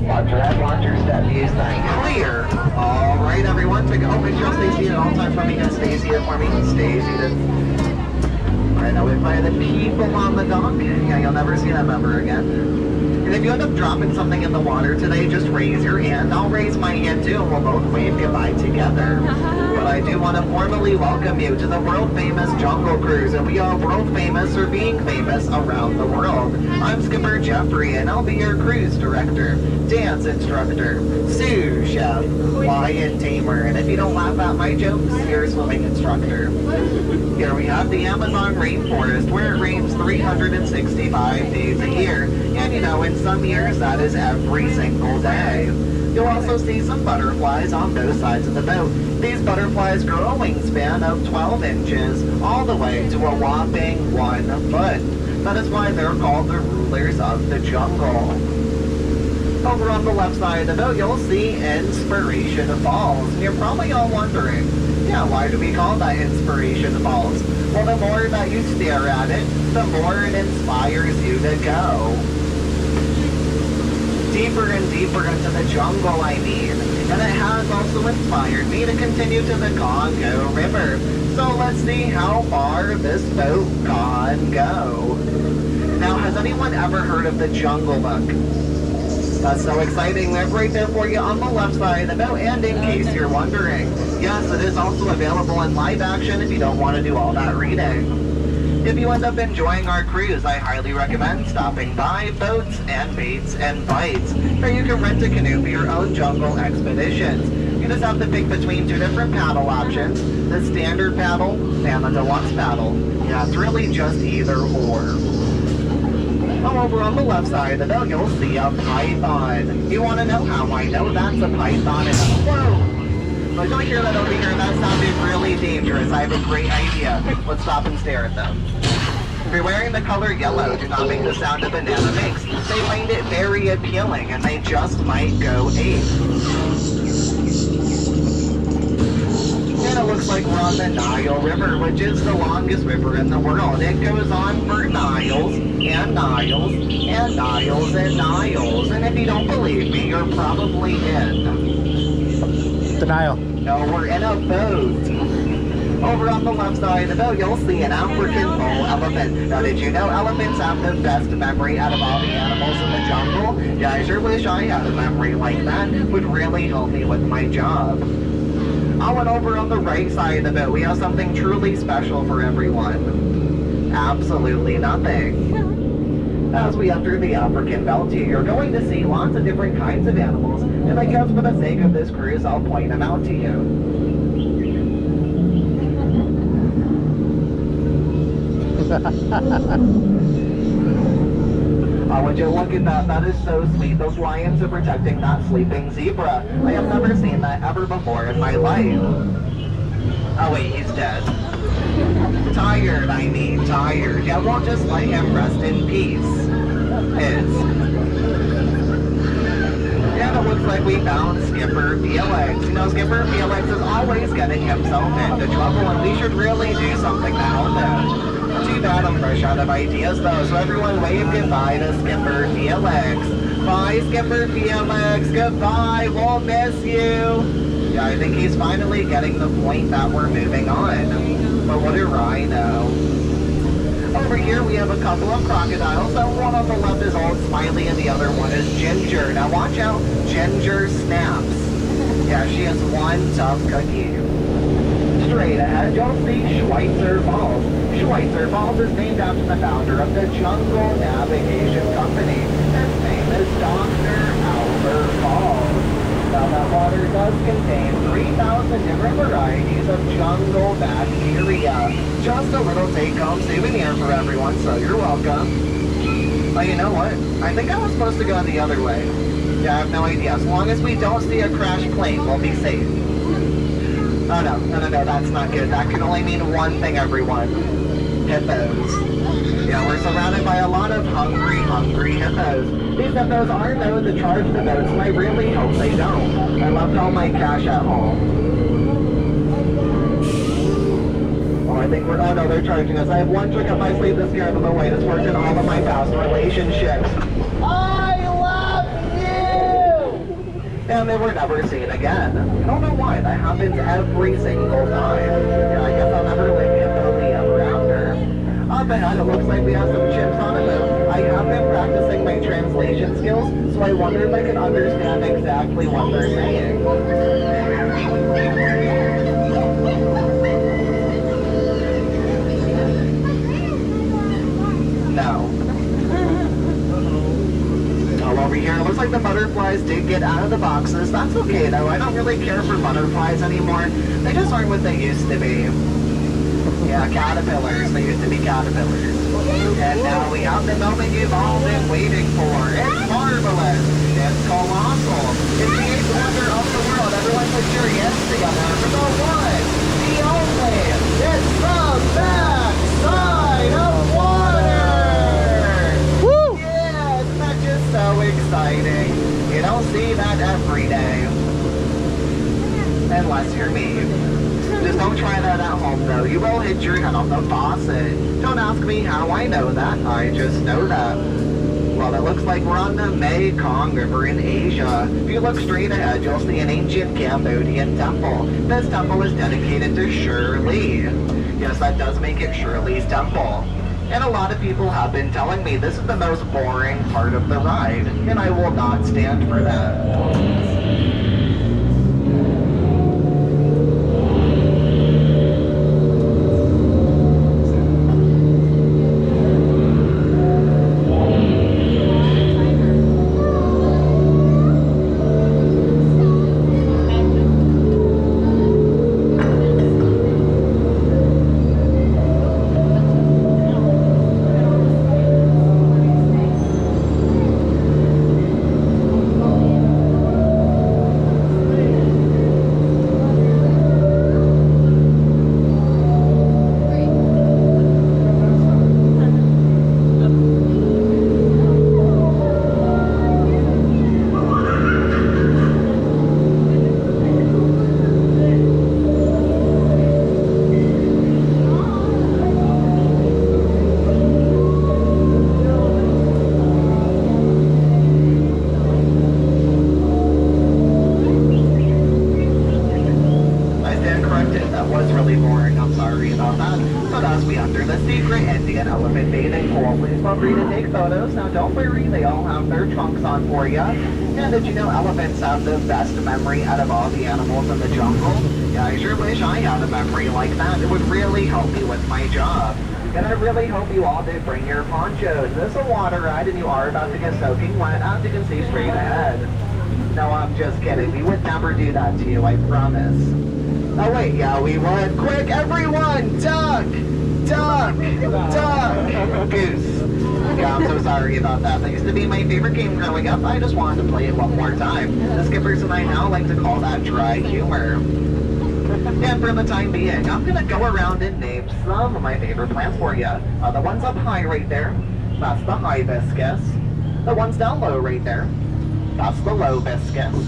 Watch your head, watch your step, use that. Clear. All right, everyone. Take a make sure stay seated at all times for me. And stay seated for me. Stay seated. All right, now we play the people on the dock. Yeah, you'll never see that member again. And if you end up dropping something in the water today, just raise your hand. I'll raise my hand too, and we'll both wave goodbye together. But I do want to formally welcome you to the world-famous Jungle Cruise, and we are world-famous for being famous around the world. I'm Skipper Jeffrey, and I'll be your cruise director, dance instructor, sous chef, lion tamer, and if you don't laugh at my jokes, you're a swimming instructor. Here we have the Amazon rainforest, where it rains 365 days a year, and you know, in some years that is every single day. You'll also see some butterflies on both sides of the boat. These butterflies grow a wingspan of 12 inches all the way to a whopping 1 foot. That is why they're called the rulers of the jungle. Over on the left side of the boat, you'll see Inspiration Falls. And you're probably all wondering, yeah, why do we call that Inspiration Falls? Well, the more that you stare at it, the more it inspires you to go. Deeper and deeper into the jungle, I mean. And it has also inspired me to continue to the Congo River. So let's see how far this boat can go. Now, has anyone ever heard of the Jungle Book? That's so exciting. They're right there for you on the left side of the boat. And in case you're wondering, yes, it is also available in live action if you don't want to do all that reading. If you end up enjoying our cruise, I highly recommend stopping by Boats and Baits and Bites, where you can rent a canoe for your own jungle expeditions. You just have to pick between 2 different paddle options, the standard paddle and the deluxe paddle. Yeah, it's really just either or. Over on the left side of the boat, you'll see a python. You want to know how I know that's a python? And whoa! But don't hear that over here. That sounded really dangerous. I have a great idea. Let's stop and stare at them. If you're wearing the color yellow, do not make the sound a banana makes. They find it very appealing, and they just might go ape. And it looks like we're on the Nile River, which is the longest river in the world. It goes on for Niles, and Niles, and Niles, and Niles. And if you don't believe me, you're probably in the Nile. No, we're in a boat. Over on the left side of the boat, you'll see an African bull elephant. Now, did you know elephants have the best memory out of all the animals in the jungle? Yeah, I sure wish I had a memory like that. It would really help me with my job. Oh, and over on the right side of the boat, we have something truly special for everyone. Absolutely nothing. As we enter the African belt here, you're going to see lots of different kinds of animals, and I guess for the sake of this cruise, I'll point them out to you. Oh, would you look at that? That is so sweet. Those lions are protecting that sleeping zebra. I have never seen that ever before in my life. Oh wait, he's dead. Tired, I mean, tired. Yeah, we'll just let him rest in peace. And it looks like we found Skipper Felix. You know, Skipper Felix is always getting himself into trouble, and we should really do something to help him. Too bad I'm fresh out of ideas though, so everyone wave goodbye to Skipper Felix. Bye, Skipper Felix. Goodbye, we'll miss you. Yeah, I think he's finally getting the point that we're moving on. But what do I know? Over here we have a couple of crocodiles. So one on the left is Old Smiley and the other one is Ginger. Now watch out, Ginger snaps. Yeah, she is one tough cookie. Straight ahead, you'll see Schweitzer Falls. Schweitzer Falls is named after the founder of the Jungle Navigation Company. His name is Dr. Albert Falls. Now that water does contain 3,000 different varieties of jungle bacteria. Just a little take-home souvenir for everyone, so you're welcome. Oh, you know what? I think I was supposed to go the other way. Yeah, I have no idea. As long as we don't see a crashed plane, we'll be safe. Oh no, that's not good. That can only mean one thing, everyone. Hippos. Yeah, we're surrounded by a lot of hungry hippos. These hippos are known to charge the boats, and I really hope they don't. I left all my cash at home. Oh, I think oh no, they're charging us. I have one trick up my sleeve to scare them away. That's worked in all of my past relationships. I love and they were never seen again. I don't know why, that happens every single time. Yeah, I guess I'll never live happily ever after. Up ahead, it looks like we have some chips on a move. I have been practicing my translation skills, so I wonder if I can understand exactly what they're saying. No. Over here, it looks like the butterflies did get out of the boxes. That's okay though, I don't really care for butterflies anymore. They just aren't what they used to be. Yeah, caterpillars, they used to be caterpillars. And now we have the moment you've all been waiting for. It's marvelous, it's colossal, it's the eighth wonder of the world. Everyone put your hands together for the one, the only, it's the backside of water! So exciting. You don't see that every day. Unless you're me. Just don't try that at home though. You will hit your head on the faucet. Don't ask me how I know that. I just know that. Well, it looks like we're on the Mekong River in Asia. If you look straight ahead, you'll see an ancient Cambodian temple. This temple is dedicated to Shirley. Yes, that does make it Shirley's temple. And a lot of people have been telling me this is the most boring part of the ride, and I will not stand for that. Did you know elephants have the best memory out of all the animals in the jungle? Yeah, I sure wish I had a memory like that. It would really help me with my job. And I really hope you all did bring your ponchos. This is a water ride and you are about to get soaking wet, as you can see straight ahead. No, I'm just kidding. We would never do that to you, I promise. Oh wait, yeah, we would. Quick, everyone! Duck! Duck! Duck! Goose. Yeah, I'm so sorry about that. That used to be my favorite game growing up. I just wanted to play it one more time. The skippers and I now like to call that dry humor. And for the time being, I'm going to go around and name some of my favorite plants for you. The ones up high right there, that's the hibiscus. The ones down low right there, that's the lobiscus.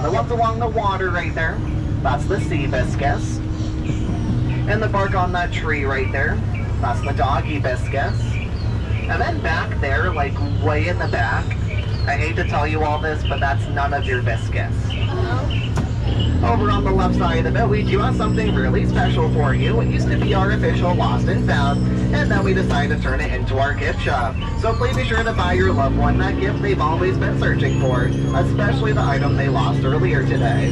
The ones along the water right there, that's the seabiscus. And the bark on that tree right there, that's the doggy biscus. And then back there, like way in the back, I hate to tell you all this, but that's none of your biscuits. Over on the left side of the bit, we do have something really special for you. It used to be our official Lost and Found, and then we decided to turn it into our gift shop. So please be sure to buy your loved one that gift they've always been searching for, especially the item they lost earlier today.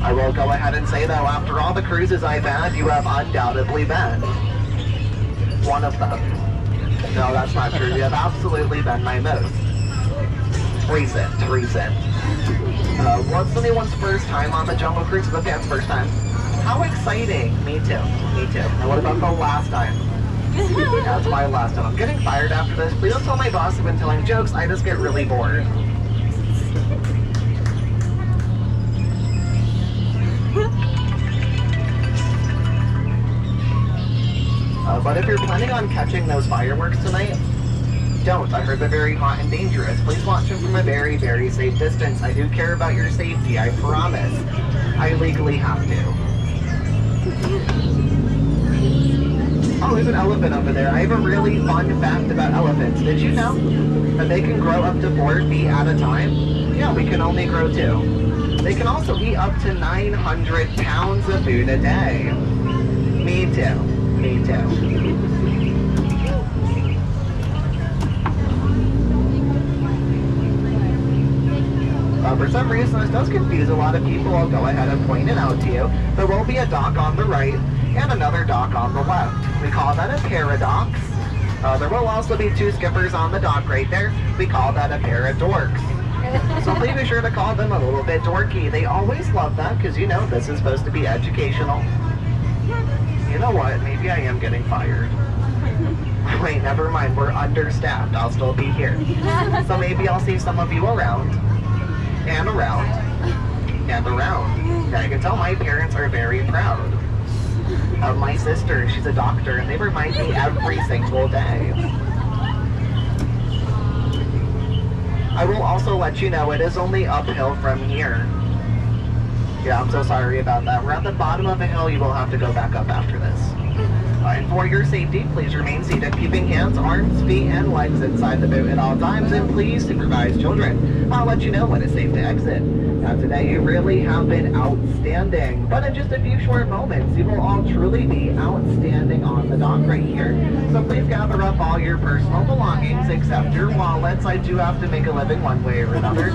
I will go ahead and say though, after all the cruises I've had, you have undoubtedly been one of them. No, that's not true. You have absolutely been my most recent. What's anyone's first time on the Jungle Cruise? The fans' first time. How exciting! Me too. Now what about the last time? That's my last time. I'm getting fired after this. Please don't tell my boss I've been telling jokes. I just get really bored. But if you're planning on catching those fireworks tonight, don't. I heard they're very hot and dangerous. Please watch them from a very, very safe distance. I do care about your safety, I promise. I legally have to. Oh, there's an elephant over there. I have a really fun fact about elephants. Did you know that they can grow up to 4 feet at a time? Yeah, we can only grow 2. They can also eat up to 900 pounds of food a day. Me too. Me too. For some reason, this does confuse a lot of people. I'll go ahead and point it out to you. There will be a dock on the right and another dock on the left. We call that a paradox. There will also be 2 skippers on the dock right there. We call that a pair of dorks. So please be sure to call them a little bit dorky. They always love that because, you know, this is supposed to be educational. You know what? Maybe I am getting fired. Wait, never mind. We're understaffed. I'll still be here. So maybe I'll see some of you around. And around. And around. Yeah, I can tell my parents are very proud of my sister. She's a doctor, and they remind me every single day. I will also let you know it is only uphill from here. Yeah, I'm so sorry about that. We're at the bottom of the hill. You will have to go back up after this. And for your safety, please remain seated, keeping hands, arms, feet, and legs inside the boat at all times, and please supervise children. I'll let you know when it's safe to exit. Now today you really have been outstanding, but in just a few short moments, you will all truly be outstanding on the dock right here. So please gather up all your personal belongings except your wallets. I do have to make a living one way or another.